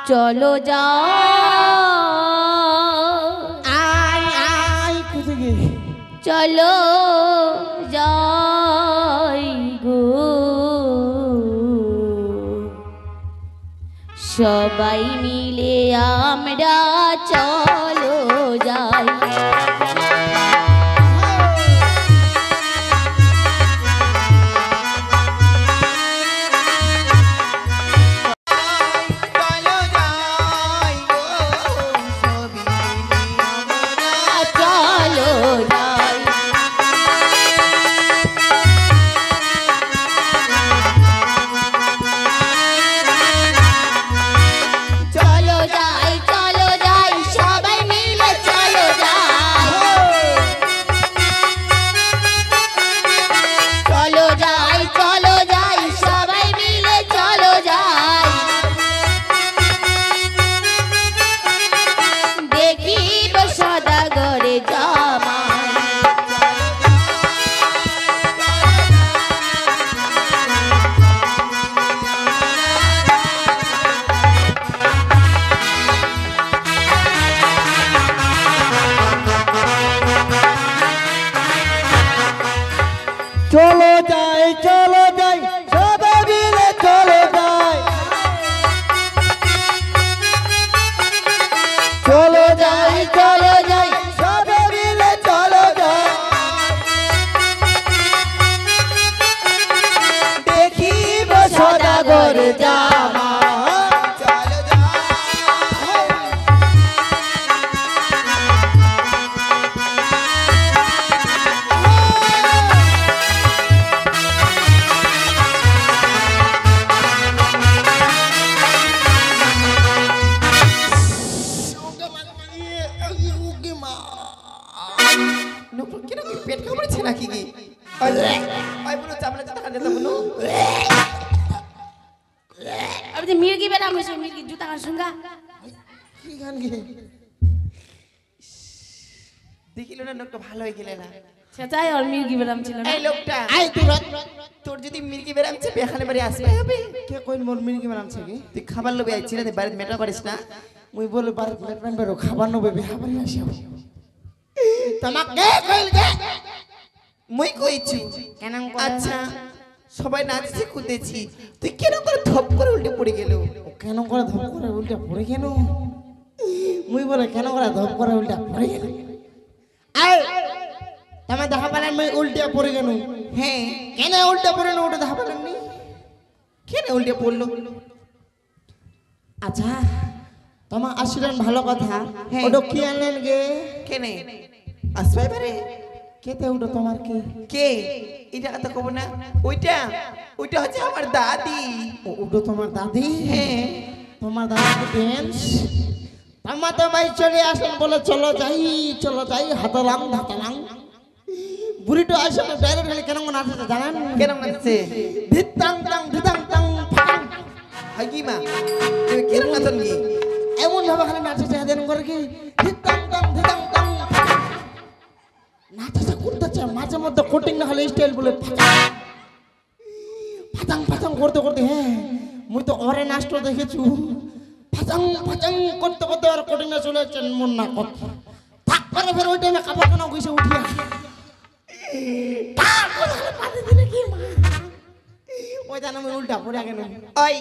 চলো যাও চলো যাই গো সবাই মিলে আমরা চলো যাই চলো যাই সবাই মিলে চলো যাই চলো যাই সবাই মিলে চলো যাই দেখিব সদাগর জামা পেট কামড়েছে নাকি কি ওই বলো চামড়া জুতা কান দিতে বলো अब तो मिर्गी बेरा मुझे मिर्गी जूता का सुंगा কি গান গে দেখিলো না লোকটা ভালো হয়ে গেল না সেটাই আর মির্গি বেরাম ছিল না এই লোকটা আই তোর যদি মির্গি বেরামছে বেখানে বাড়ি আসবে হবে কে কইল মোর মির্গি বানামছে কি তুই খাবার লোভে আইছিস না বাড়িতে মেটা করিস না মুই বলে বাড়ি প্লেটম্যান বেরো খাবার নবে বিহা বাড়ি আসি তোমাকে কইল গে মুই কইছি কেন আচ্ছা সবাই নাচছে কুদেছি তুই কেন করে ধপ করে উল্টে পড়ে গেল কেন করে ধপ করে উল্টা পড়ে কেন মুই বলে কেন করে ধপ করে উল্টা পড়ে গেল আই তুমি দেখা পালেন মুই উল্টা পড়ে গেল হ্যাঁ কেন উল্টা পড়ে না ওটা দেখা পালেন নি কেন উল্টে পড়লো আচ্ছা তোমার আসলেন ভালো কথা হ্যাঁ। ওটা কি আনলেন গে কেনে আসবে পারে কেতে ওটা তোমার কি কে এটা কথা কব না ওইটা হচ্ছে আমার দাদি ওটা তোমার দাদি হ্যাঁ তোমার দাদি ড্যান্স তোমার তো ভাই চলে আসেন বলে চলো যাই হাতালাং ধাতালাং বুড়িটো আসে না ডাইরেক্ট খালি কেন নাচতে জানেন কেন নাচছে ধিতাং তাং ফাটাং হাগি মা তুমি কেন নাচন কি এমন ভাবে খালি নাচতে দেন করে কি ধিতাং তাং নাচতে করতেছে মাঝে মধ্যে কোটিং না হলে স্টাইল বলে ফাটাং করতে হ্যাঁ মুই তো অরে নাচটো দেখেছু ফাটাং করতে আর কোটিং না চলে যাচ্ছেন মন না কত থাক করে ফের ওই টাইমে কাপড় কেন গইছে উঠিয়া ওই জানো আমি উল্টা পড়ে গেল ওই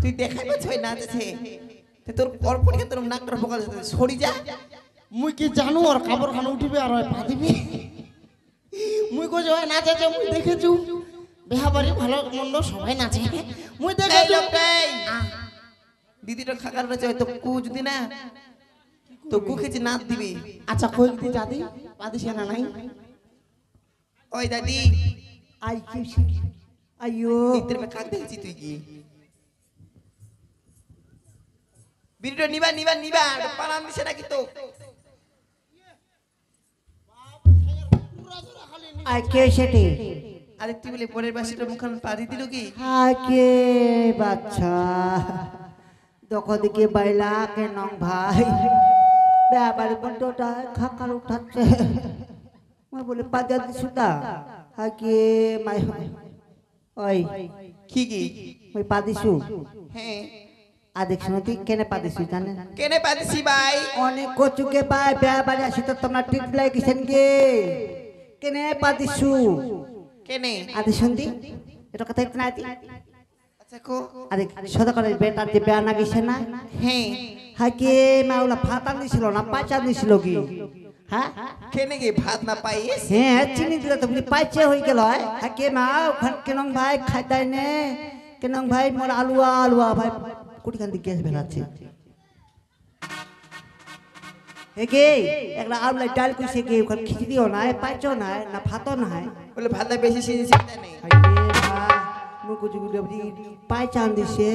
তুই দেখাই পাচ্ছ নাচছে তোর অর্পণকে তোর নাকটা ফোকাল সরি যা মুই কি জানো আর কাপড় খান উঠিবে আর পা দিবি মুই কই ওই নাচেছে মুই দেখেছু বেহাবাড়ি ভালো মন্দ সবাই নাচে মুই দেখেছু লোকটাই দিদিটা খাকার রয়েছে হয়তো কু যদি না তো কু খেয়েছি নাচ দিবি আচ্ছা কই দি দাদি পাদিস না নাই ওই দাদি আই কি আইয়ো ইতরে মে কাক দেখছি তুই কি ভিডিও নিবা পালাম দিছে নাকি তো আই কে সেটি আরে তুই বলে পরের বাসিটা মুখান পাড়ি দিল কি কে বাচ্চা দেখো দিকে বাইলা কে নং ভাই ব্যাপার বন্ধটা খাকার উঠাচ্ছে মই বলে পাজা দিছুতা কে মাই ওই কি মই পা দিছু হ্যাঁ আদেক শুনতি কেনে পাদিছি জানেন কেনে পাদিছি ভাই অনেক কচুকে পায় বেয়া বাড়ি আসি তো তোমরা টিট লাগিছেন গে কেনে পাদিছু কেনে আদে শুনতি এটা কথা একটু না আদি আচ্ছা কো আদেক সদা করে বেটার যে বেয়া না গেছে না হ্যাঁ হাকে মাওলা ফাতান দিছিল না পাচা দিছিল কি হ্যাঁ কেনে গে ভাত না পাইস হ্যাঁ চিনি দিলে তো বলি পাইছে হয়ে গেল হাকে মা ওখান কেনং ভাই খাইতাই নে কেনং ভাই মোর আলুয়া আলুয়া ভাই কুটিখান থেকে গ্যাস বেরাচ্ছে একে একটা আলুলাই ডাল কইছে কে ওখান খিচড়িও নাই পাইছো নাই না ভাতও নাই বলে ভাতটা বেশি সিনছি নেই হাকে মা মুকু জুগুলি বলি পাইচান দিছে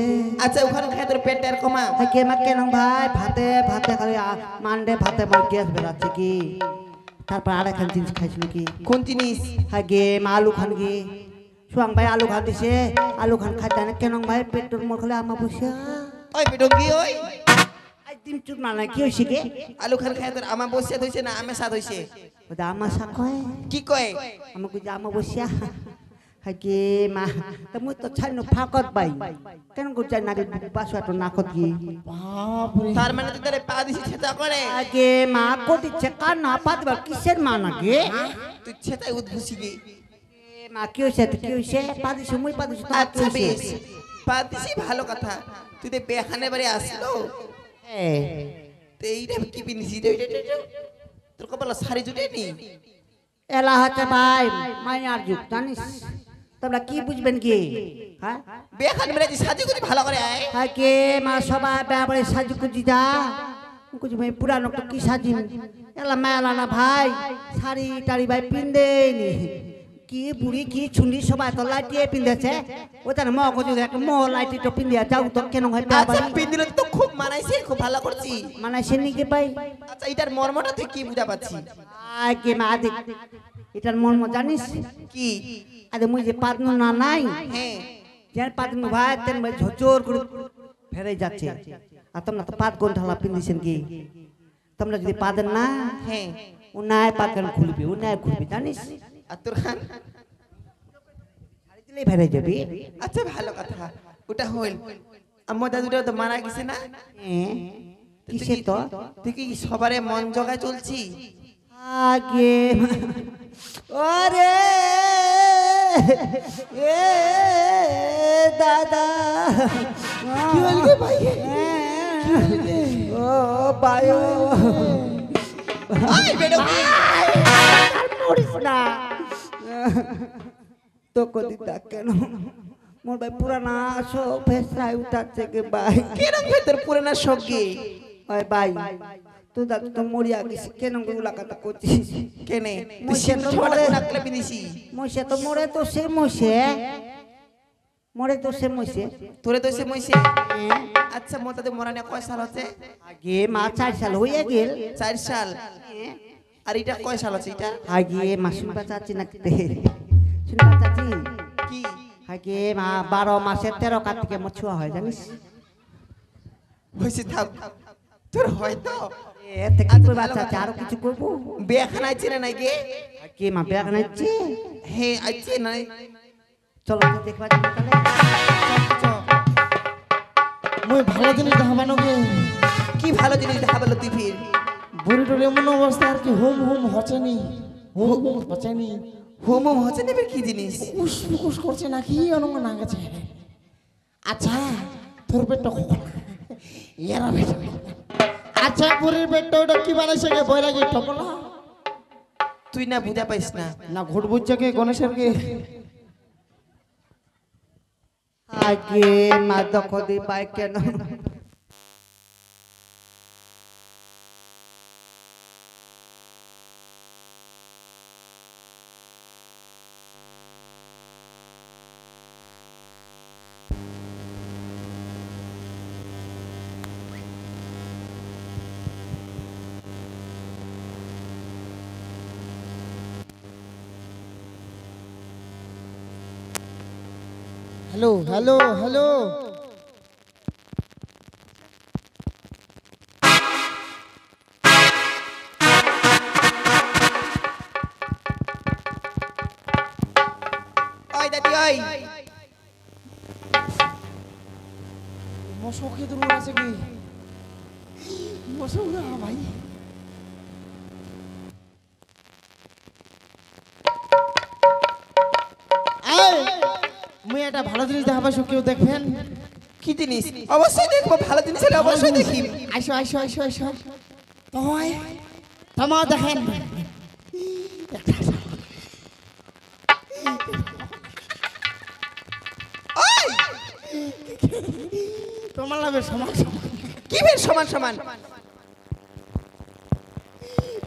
আচ্ছা ওখানে খাই তোর পেটের কমা হাকে মা কেনং ভাই ভাতে ভাতে খালি মানডে ভাতে মোর গ্যাস বেরাচ্ছে কি তারপর আর একখান জিনিস খাইছিল কি কোন জিনিস হাগে মা আলু খান গে সুয়াং ভাই আলু খান দিছে আলু খান খাইতে না কেন ভাই পেট্রোল মোর খালি আমা বসে ওই বেডঙ্গি ওই আজ দিন চুট মানা কি হইছে কে আলু খান খাই তোর আমা বসে হইছে না আমে সাথ হইছে ওদা আমা সা কয় কি কয় আমাকে যে আমা বসিয়া হাগে মা তা মুই তো ছাইনো ফাকত বাই কেন কো চাই না পাশে তো নাকত কি বাপরে তার মানে তুই তারে পা দিছি ছেতা করে আগে মা কোটি চেকা না পাতবা কিসের মা নাকি তুই ছেতাই উদ্ঘুসি গে মা কি হইছে কি হইছে পাদি সময় পাদি তো আচ্ছা বেশ পা দিছি ভালো কথা তুই তে বেখানে বাড়ি আসলো এ তো এইটা কি পিনিছি রে এটা তোর কপালে শাড়ি জুটে নি এলা হচ্ছে ভাই মায়ার যুগ জানিস তোমরা কি বুঝবেন কি হ্যাঁ বেখানে বাড়ি সাজি করে ভালো করে আয় হাকে মা সবাই ব্যাপারে সাজু কুজি যা কুজি ভাই পুরানো তো কি সাজি এলা মেলা না ভাই শাড়ি টাড়ি ভাই পিনদেনি কি বুড়ি কি ছুন্ডি সবাই তো লাইটিয়ে পিনদেছে ওটা না মগ যদি একটা মহ লাইটি তো পিন্দিয়া যাও তো কেন হয় আচ্ছা ব্যাপারে পিন্দিলে তো খুব মানাইছে খুব ভালো করছি মানে সেনি কি ভাই আচ্ছা এটার মর্মটা তুই কি বুঝা পাচ্ছি আগে মা আদি এটার মর্ম জানিস কি আরে মুই যে পাতনু না নাই হ্যাঁ যার পাতনু ভাই তেন ভাই ঝোচর করে ফেরে যাচ্ছে আর তোমরা তো পাত গোল ঢালা পিন্দিছেন কি তোমরা যদি পাদেন না হ্যাঁ ও নাই পাতন খুলবি ও নাই খুলবি জানিস আর তোর খান ছাড়ি দিলেই ফেরে যাবি আচ্ছা ভালো কথা ওটা হইল আমার দাদুটা তো মারা গেছে না কিসে তো তুই কি সবারে মন জগায় চলছি আগে ওরে এ দাদা কি বলবি ভাই ও বায়ু আই বেডঙ্গি মরিস না তো কদি ডাক কেন মোর ভাই পুরানা সব ফেসরাই উঠাচ্ছে কে ভাই কেরম ভেতর পুরানা সঙ্গে ওই ভাই তুই দাদু তো মরিয়া গেছি কেন গুলা কথা করছিস কেনে তুই মশে তো সবারে মরে ডাকলে বিনিছি মশে তো মরে তো সে মশে মরে তো সে মশে তোরে তো সে মইছে আচ্ছা মোতাতে মরানে কয় সাল হচ্ছে আগে মা 4 সাল হয়ে গেল 4 সাল আর এটা কয় সাল আছে এটা আগে মা শুনবা চাচ্ছি না তে শুনবা চাচ্ছি কি আগে মা 12 মাসে 13 কার্তিকে মোর ছুয়া হয় জানিস হইছে থাক তোর হয়তো এতে কি করবা চাচ্ছি আরো কিছু করবো বেখানা আছে না নাই গে আগে মা বেয়া নাচছে হে আছে নাই চলো দেখবা তাহলে মুই ভালো জিনিস দেখাবানো গে কি ভালো জিনিস দেখাবলো তুই ফির বুড়িটোর এমন অবস্থা আর কি হুম হুম হচেনি হুম হুম হচেনি হোম হোম হচ্ছে নেবে কি জিনিস উস মুকুস করছে নাকি অনঙ্গ না গেছে আচ্ছা তোর পেটটা এরা পেট আচ্ছা বুড়ির পেটটা ওটা কি বানাইছে গে বৈরাগী টপলা তুই না বুঝা পাইস না না ঘুট বুঝছে কে গণেশের কে আগে মা দখ দি পাই কেন হ্যালো হ্যালো হ্যালো ওই দাদি ওই মশক কি দূর আছে কি মশক না ভাই মুই একটা ভালো জিনিস দেখাবো কেউ দেখবেন কি জিনিস অবশ্যই দেখবো ভালো জিনিস হলে অবশ্যই দেখি আইসো আইসো আইসো আইসো তোমায় তোমাও দেখেন তোমার লাগবে সমান সমান কি বের সমান সমান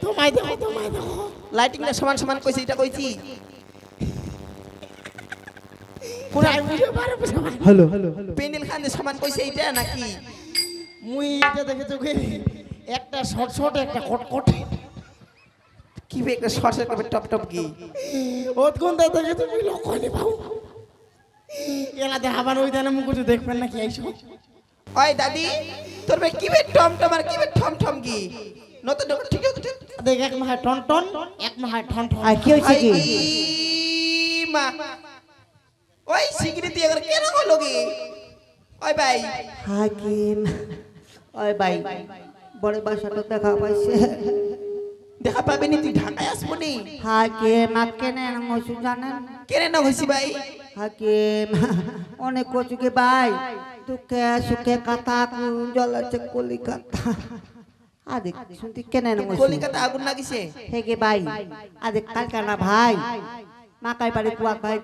তোমায় দেখো তোমায় দেখো লাইটিংটা সমান সমান কইছি এটা কইছি পুরাই বুঝে পারবে সমান হ্যালো হ্যালো পেন্ডেল খানে সমান কইছে এটা নাকি মুই এটা দেখে চোখে একটা শর্ট শর্ট একটা কটকট কি বে একটা শর্ট শর্ট করে টপ টপ কি ওত কোন দেখে তুমি লক্ষ্য নি পাও এলা দেখাবার ওই দানে মুখ কিছু দেখবেন নাকি আইসো ওই দাদি তোর বে কি বে টম টম আর কি বে ঠম ঠম কি নতুন ঠিক আছে দেখ এক মাহে টন টন এক মাহে ঠন ঠন আর কি হয়েছে কি মা ওই সিগারেট দিয়ে কেন হলো কি ওই ভাই হাকিম ওই ভাই বড় বাসাটা দেখা পাইছে দেখা পাবি নি তুই ঢাকায় আসবো নি হাকিম কেনে মসু জানেন কেন না হইছি ভাই হাকিম অনেক কচুকে ভাই দুঃখে সুখে কথা জ্বলাচ্ছে কলিকাতা আদে শুনতে কেনে মসু কলিকাতা আগুন লাগিছে হেগে ভাই আদে কালকানা ভাই মাকাই বাড়ি কুয়া ভাই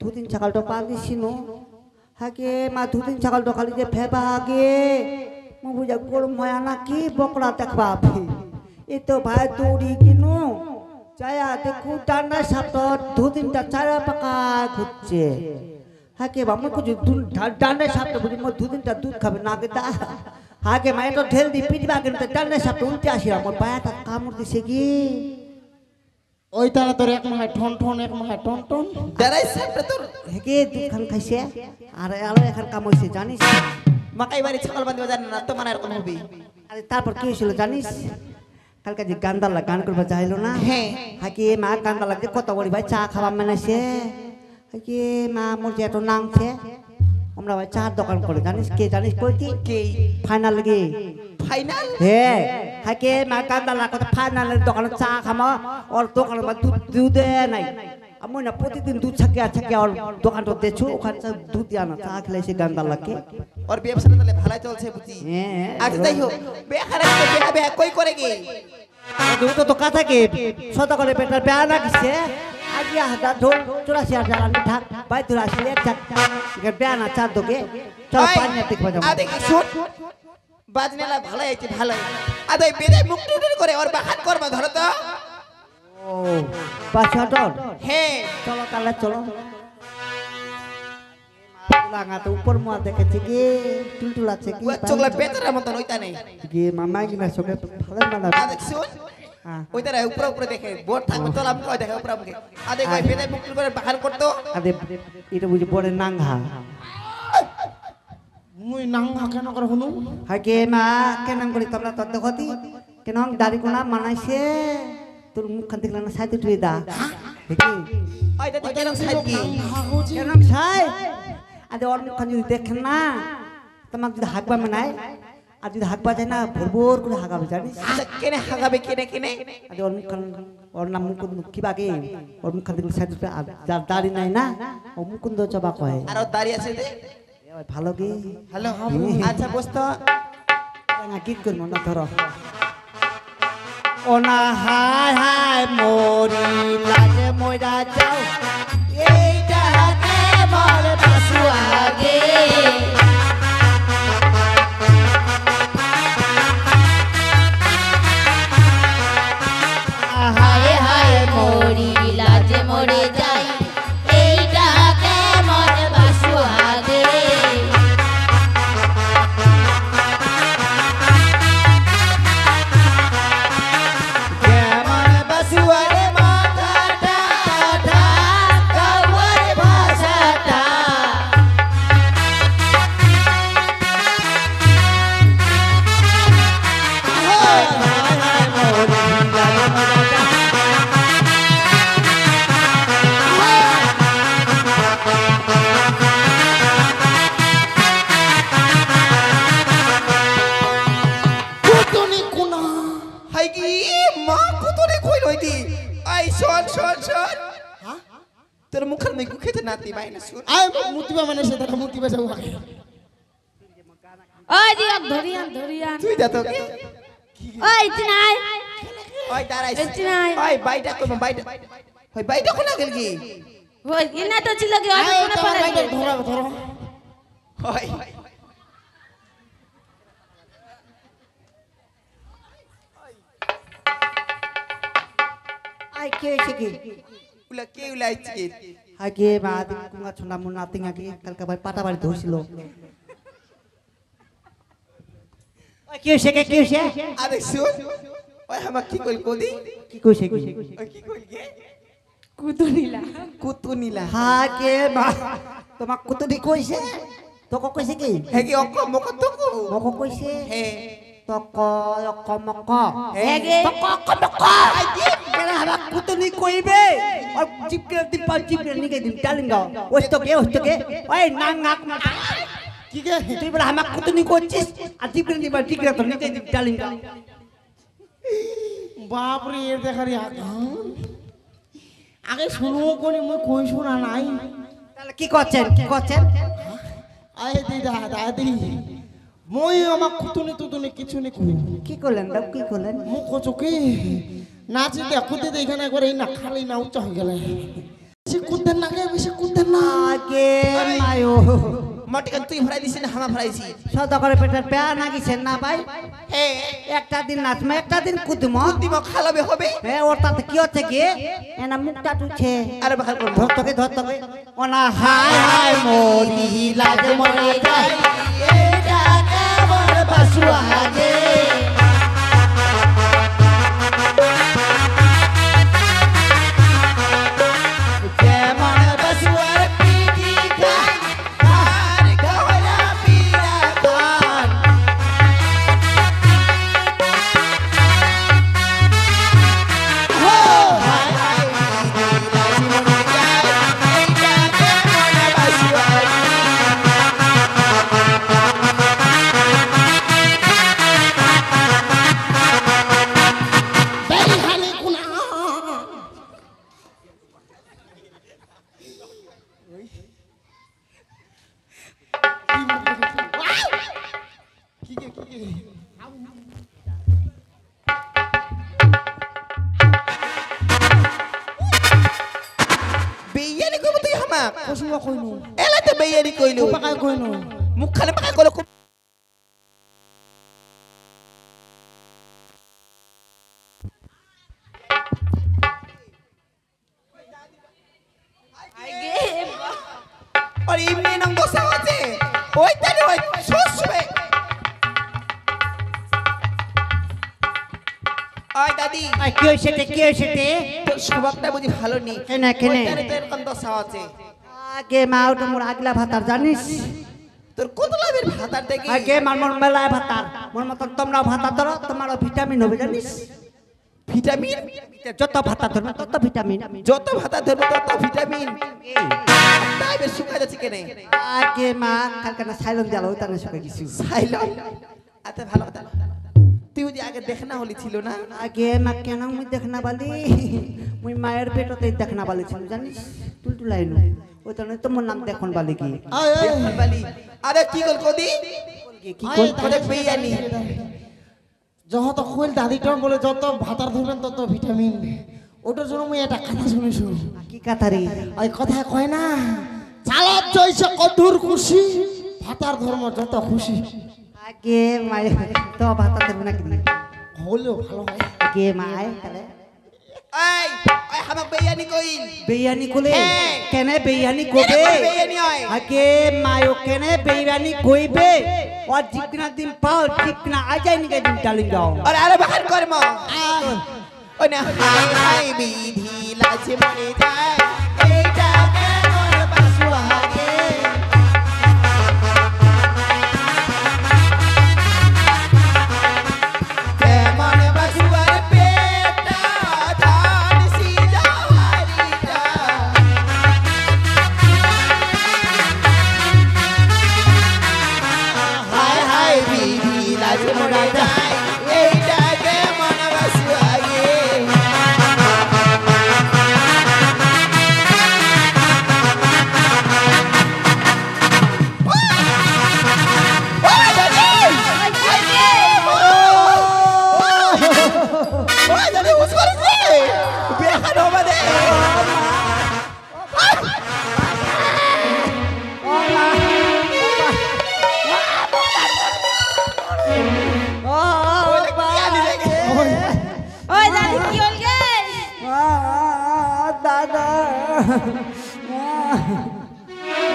দুদিন সকালটা পা দিছিল হাগে মা দুদিন সকালটা খালি যে ফেবা আগে মু বুঝা গরম হয় না কি বকরা দেখবা এ তো ভাই দৌড়ি কিনু যায়া দেখু ডান্ডা সাপ দুদিনটা চারা পাকা ঘুরছে হাগে বামু কুছু ডান্ডা সাপটা বুঝি মো দুদিনটা দুধ খাবে না গে দা হাগে মা এটা ঢেল দি পিটবা কেন ডান্ডা সাপটা উল্টে আসি আমার পায়াটা কামড় দিছে কি ওই তারা তোর এক মাহে ঠন ঠন এক মাহে টন টন দাঁড়াই সাপটা তোর হেগে দুখান খাইছে আর আলো এখন কাম হইছে জানিস মাকাই বাড়ি ছাগল বাঁধিবা জানে না তো মানে এরকম হবে আরে তারপর কি হয়েছিল জানিস কালকে যে গান্দালা গান করবা যাইলো না হ্যাঁ হাকি মা গান্দালা যে কত বড়ি ভাই চা খাওয়া মেনেছে হাকি মা মোর যে এত নামছে আমরা ভাই চার দোকান করে জানিস কে জানিস কইতি কে ফাইনাল গে ফাইনাল হে হাকি মা গান্দালা কত ফাইনালের দোকানে চা খামা ওর দোকানে বা দুধ নাই আমি না প্রতিদিন দুধ ছাকিয়া ওর দোকানটা দেছো ওখানে দুধ দিয়া না চা খেলাইছে গান্দালাকে ওর ব্যবসাটা তাহলে ভালোই চলছে বুঝি হ্যাঁ আচ্ছা যাই হোক বেহারা বেহা কই করে গে দুধ তো কথা কে সদা করে বেটার বেয়া না কিছে আগে হাজার ঢোল 84,000 আমি ঢাক ভাই তোরা আসলে এক চাক বেয়া না চার দোকে চল পানি দেখবা যাবো আদে কি শুন বাজনেলা ভালো আছে ভালো আদে বেদে মুক্তি করে ওর বাহাত করবা ধরো তো ও পাঁচশো হ্যাঁ চলো তাহলে চলো লাগা তো উপর মুয়া দেখেছি কি টুলটুল আছে কি চোখলা বেতারের মতন ওইটা নেই কি মামা কি না সঙ্গে ভালো মানা আদে শুন ওইটা উপরে উপরে দেখে বোর্ড থাকবে চল আমি কই দেখে উপরে উপরে আদে কই বেদে মুক্তি করে বাহার করতো আদে এটা বুঝি বড় নাঙ্গা মুই নাঙ্গা কেন করে হুনু হাকে মা কেন করি তোমরা তত দেখতি কেন দাড়ি কোনা মানাইছে তোর মুখ খান দেখলা না সাইতে তুই দা দেখি ওইটা তো কেন সাইড কি কেন সাই আজ ওর মুখ খান যদি দেখেন না তোমাকে যদি হাগবা মানায় আর যদি হাগবা যায় না ভরভর করে হাগাবে জানিস আচ্ছা কেনে হাগাবে কেনে কেনে আজ ওর মুখ খান ওর নাম মুকুন্দ কি বাগে ওর মুখ খান দেখলে সাইতে আর যার দাড়ি নাই না ও মুকুন্দ চবা কয় আর ও দাঁড়িয়ে আছে যে ভালো গে হ্যালো আচ্ছা বসতো না গীত করবো না ধরো ওনা হায় হায় মোরি লাগে মইরা যাও এইটা হাতে বল পাশু আগে হায় হায় মরি লাজে মরে যাই এইটা কেমন বাসু আগে কেমন বাসুয়ারে মাথাটা ঢাকা কাউর ভাষাটা তোর মুখের মধ্যে খেতে নাতি ভাই না শুন আয় মুতিবা মানে সে তারা মুতিবা যাবো আগে ওই দিক ধরিয়ান তুই যা তো ওই চিনাই ওই দাঁড়াই চিনাই ওই বাইটা কই বাইটা ওই বাইটা কোনা গেল কি ওই ইনা তো ছিল কি ওই আয় কোনে তোমার পড়ে ভাইকে ধরো ধরো ওই আই কে হইছে কি উলা কে উলাইছে আগে বাদ কুঙ্গা ছন্ডা মুন নাতিং আগে কালকে ভাই পাটা বাড়ি ধরছিল ওই কি হইছে কি হইছে আরে শুন ওই হামা কি কইল কোদি কি কইছে কি ওই কি কইল গে কুতুনিলা কুতুনিলা হাগে মা তোমাক কুতুনি কইছে তোক কইছে কি হে কি অক মক তো মক কইছে হে তক অক মক হেগে তক অক মক আই কেন হাবা কুতুনি কইবে আর জিপকে দিন পা জিপকে নিকে দিন টালিঙ্গা ওস্তকে ওই নাঙ্গাক মা কি কে তুই বলে হামা কুতুনি করছিস আর জিপকে দিন পা জিপকে তো নিকে দিন টালিঙ্গা বাপ রে এর দেখারি আগে শুনবো কোনি মই কই শোনা নাই তাহলে কি করছেন আয় দিদা দাদি মই আমার কুতুনি তুতুনি কিছু নি কই কি করলেন দাও কি করলেন মুখ চোখে নাচি দেখতে এখানে করে না খালি না উচ্চ হয়ে গেলে বেশি কুদ্দেন না গে বেশি কুদ্দেন না আগে মায়ো মটকান তুই ভরাই দিছিস না হামা ভরাইছি সদা করে পেটের পেয়া নাগিছেন না ভাই হে একটা দিন নাচমা একটা দিন কুদমো দিম খালাবে হবে হ্যাঁ ওর তাতে কি হচ্ছে কি এনা মুখটা টুছে আরে বাহার কর ধর তোকে ওনা হাই হাই মোরি লাজ মরে যাই এটা কেমন বাসুয়াগে কেমন বাসুয়ার পিটি খাই আর গাওয়া পিরা খান হো হাই হাই লাজ মনে যায় এইটা কেমন বাসুয়ার বেরি হালে কুনা কি কে বেয়ানি কইব তুই হামা কসুয়া কইনো এলা তো বেয়ানি কইলো পাকায় কইনো মুখ খালে পাকা কইলো আগে আর এমনি নাম বসা আছে ওই তারে ওই সুসবে আয় দাদি আই কি হইছে তোর স্বভাবটা বুঝি ভালো নেই কেনে? ওই তারে তোর কোন দশা আছে আগে মা ওটা মোর আগলা ভাতার জানিস তোর কত লাভের ভাতার দেখি আগে মার মেলায় ভাতার মোর মতন তোমরা ভাতা ধরো তোমারও ভিটামিন হবে জানিস ভিটামিন যত ভাতা ধরবে তত ভিটামিন যত ভাতা ধরবে তত ভিটামিন তাই বেশ শুকা যাচ্ছে কেনে আগে মা কালকে না সাইলন জ্বালা ওইটা না শুকে গেছি সাইলন আচ্ছা ভালো কথা তুই যদি আগে দেখনা হলি ছিল না আগে মা কেন মুই দেখনা বালি মুই মায়ের পেটতে দেখনা বালি ছিল জানিস তুলতুলাইনো ওইটা নয় তোমার নাম দেখুন বালি কি আয় আয় দেখুন বালি আরে কি গল কদি কি আয় কোনে বেয়ানি যত কইল দাদিটা বলে যত ভাতার ধরবেন তত ভিটামিন ওটার জন্য মুই একটা কথা শুনেছি কি কাতারি ওই কথা কয় না চালত জয়ছে কঠোর খুশি ভাতার ধর্ম যত খুশি আগে মায়ের তো ভাতা দেব না কি হলেও ভালো হয় আগে মায় তাহলে এই ওই হামা বেয়ানি কইল বেয়ানি কোলে হ্যাঁ। কেনে বেয়ানি এটা কোবে কোন বেয়ানি হয় আগে মায়ো কেনে বেয়ানি কইবে ও জিকনা দিন পাও জিকনা আজাই নিকে দিন টালিং যাও আরে বাহার কর মা ওই না হাই হাই বিধি লাজ মনে যায় এইটা কেমন বাসুয়াগে কেমন বাসুয়ার পেটা ধান সিজাওয়ারিটা হাই হাই বিধি লাজ মনে যায় এইটা কেমন বাসুয়াগে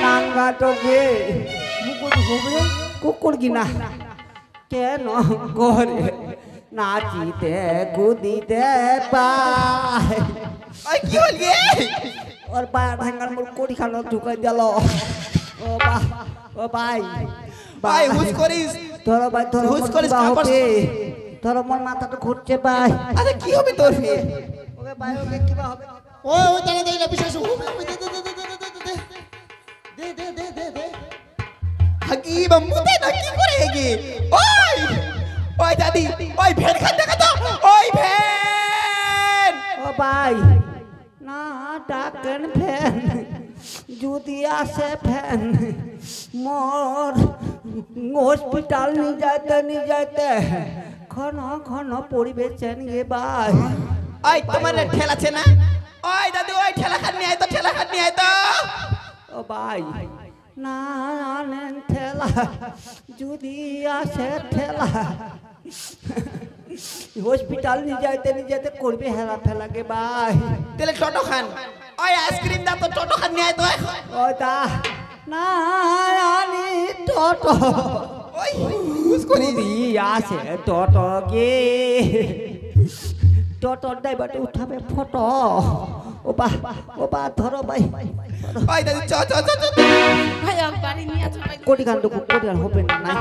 নাঙ্গা টোকে মুকুট হবে কুকুর কিনা কেন করে নাচিতে কুদিতে পায় ওই কি হলি ওর পায়ের ভাঙার মোর কোটি খানো ঢুকাই দিল ও ভাই ভাই হুস করিস ধরো ভাই ধরো হুস করিস ধরো মোর মাথাটা ঘুরছে ভাই আরে কি হবে তোর ফির ওকে ভাই ওকে কিবা হবে ওই তারা দেইলা বিশ্বাস দে হাকি বাম্মুতে না কি করে হেগে ওই ওই দাদি ওই ভেন খান দেখা তো ওই ভেন ও ভাই না ডাকেন ফ্যান যদি আসে ফ্যান মোর হসপিটাল নিয়ে যাইতে ঘন ঘন পরিবেশেন গে ভাই ওই তোমার ঠেলাছে না ওই দাদি ওই ঠেলা খান নিয়ে আয় তো ঠেলা খান নিয়ে আয় তো ও ভাই না আনেন ঠেলা যদি আসে ঠেলা হসপিটাল নিয়ে যাইতে করবে হেলা ফেলা গে ভাই তাহলে টোটো খান ওই আইসক্রিম দাম তো টোটো খান নিয়ে আয় তো ও তা না আনি টোটো ওই হুস করিস যদি আসে টোটো গে টোটোর ড্রাইভারটা উঠাবে ফটো ও বা ধরো ভাই ওই দাদি চ চ চ চ ভাই আর বাড়ি নিয়ে আসো ভাই কোটি গান হবে না নাই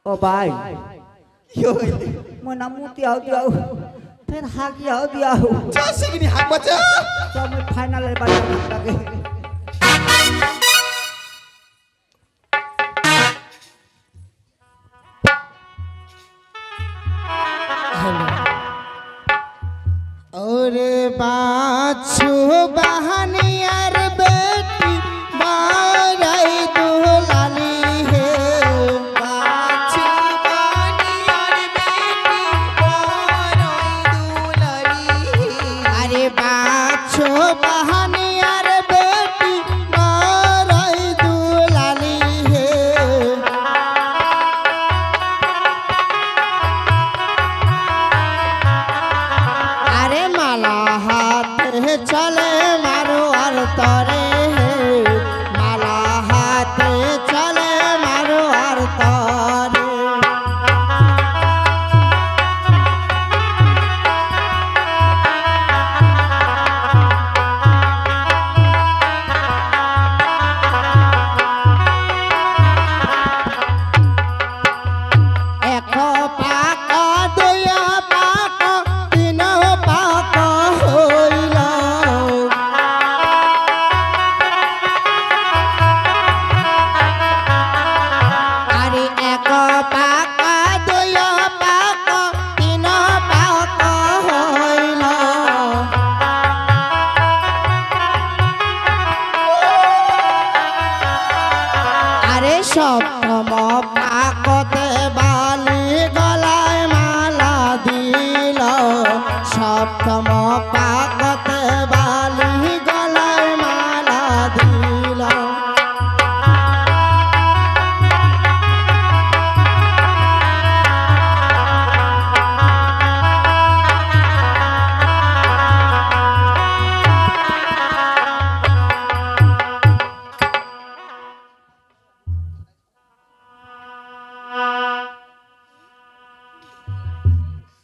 ও ভাই কি হইছে মই নাম মুতিয়াও দিয়াও ফের হাগিয়াও দিয়াও চ সিগনি হাক বাচ্চা তো মই ফাইনালের বাড়ি লাগে ওরে বাছু বাহানিয়ার বেটি বারাই দুলালি হে বাছি বানিয়ার বেটি বড়ই দুলারি আরে বাছু বাহানিয়ার বেটি বারাই দুলালি হে আরে মালা হাতে চলে মারো আর তরে মালা হাতে চলে মারো আর তরে এক পাক দুই পাক তিন পাক হইল আরে এক পাক দুই পাক তিন পাক হইল আরে সপ্তম পাকতে বালি গলায় মালা দিল সপ্তম পাকতে বালি গলায় মালা দিল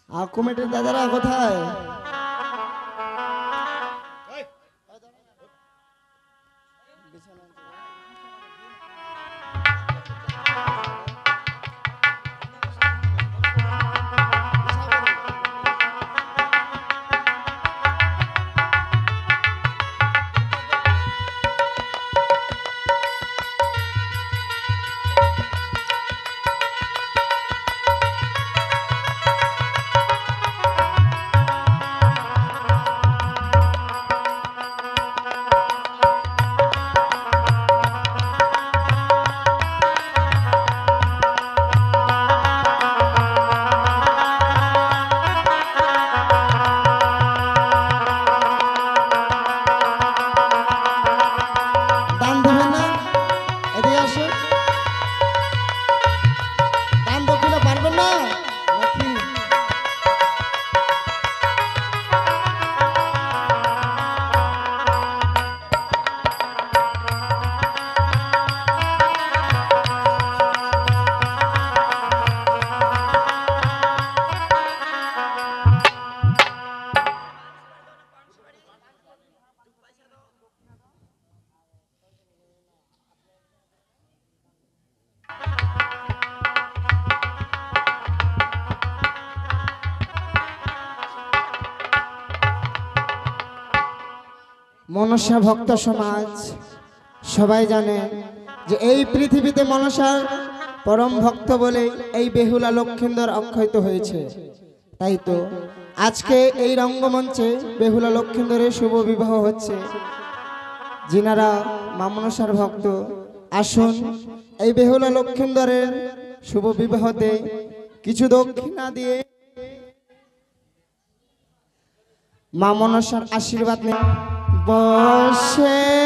আর কমিটির দাদারা কোথায় মনসা ভক্ত সমাজ সবাই জানে যে এই পৃথিবীতে মনসার পরম ভক্ত বলে এই বেহুলা লক্ষিন্দর অক্ষয়িত হয়েছে। তাই তো আজকে এই রঙ্গমঞ্চে বেহুলা লক্ষিন্দরের শুভ বিবাহ হচ্ছে। যিনারা মা মনসার ভক্ত আসুন এই বেহুলা লক্ষিন্দরের শুভ বিবাহতে কিছু দক্ষিণা দিয়ে মা মনসার আশীর্বাদ নিন। বসে